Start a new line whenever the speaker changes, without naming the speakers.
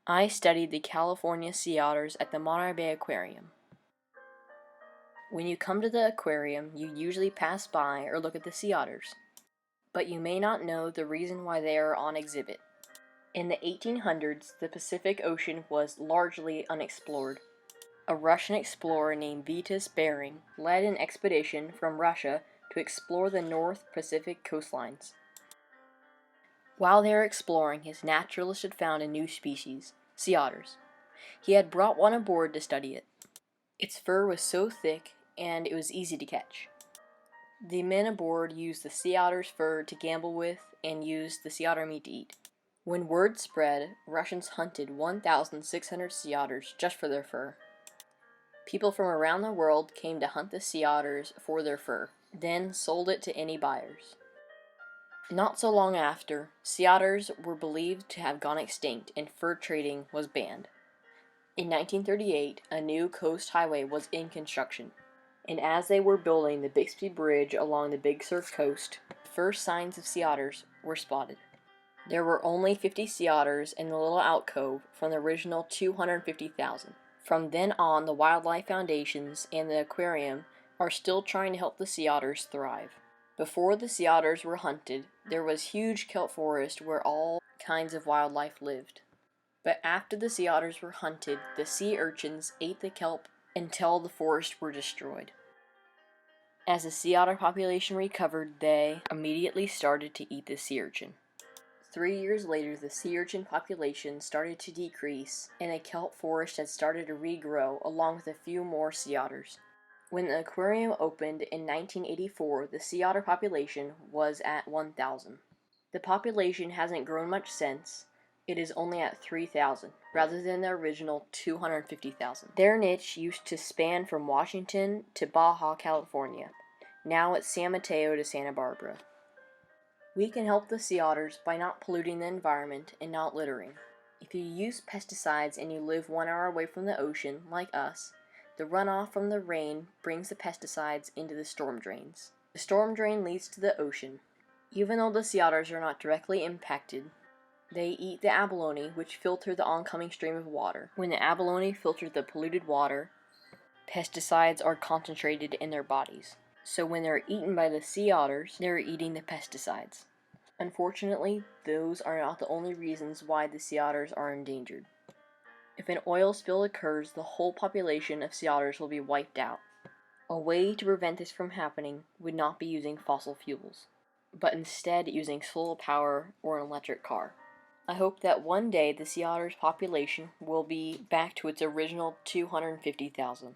I studied the California sea otters at the Monterey Bay Aquarium. When you come to the aquarium, you usually pass by or look at the sea otters, but you may not know the reason why they are on exhibit. In the 1800s, the Pacific Ocean was largely unexplored. A Russian explorer named Vitus Bering led an expedition from Russia to explore the North Pacific coastlines. While they were exploring, his naturalist had found a new species, sea otters. He had brought one aboard to study it. Its fur was so thick, and it was easy to catch. The men aboard used the sea otter's fur to gamble with and used the sea otter meat to eat. When word spread, Russians hunted 1,600 sea otters just for their fur. People from around the world came to hunt the sea otters for their fur, then sold it to any buyers. Not so long after, sea otters were believed to have gone extinct and fur trading was banned. In 1938, a new coast highway was in construction, and as they were building the Bixby Bridge along the Big Sur coast, the first signs of sea otters were spotted. There were only 50 sea otters in the little alcove from the original 250,000. From then on, the Wildlife Foundations and the aquarium are still trying to help the sea otters thrive. Before the sea otters were hunted, there was huge kelp forest where all kinds of wildlife lived. But after the sea otters were hunted, the sea urchins ate the kelp until the forests were destroyed. As the sea otter population recovered, they immediately started to eat the sea urchin. 3 years later, the sea urchin population started to decrease, and a kelp forest had started to regrow along with a few more sea otters. When the aquarium opened in 1984, the sea otter population was at 1,000. The population hasn't grown much since. It is only at 3,000, rather than the original 250,000. Their niche used to span from Washington to Baja California. Now it's San Mateo to Santa Barbara. We can help the sea otters by not polluting the environment and not littering. If you use pesticides and you live 1 hour away from the ocean, like us, the runoff from the rain brings the pesticides into the storm drains. The storm drain leads to the ocean. Even though the sea otters are not directly impacted, they eat the abalone, which filter the oncoming stream of water. When the abalone filters the polluted water, pesticides are concentrated in their bodies. So when they're eaten by the sea otters, they're eating the pesticides. Unfortunately, those are not the only reasons why the sea otters are endangered. If an oil spill occurs, the whole population of sea otters will be wiped out. A way to prevent this from happening would not be using fossil fuels, but instead using solar power or an electric car. I hope that one day the sea otter's population will be back to its original 250,000.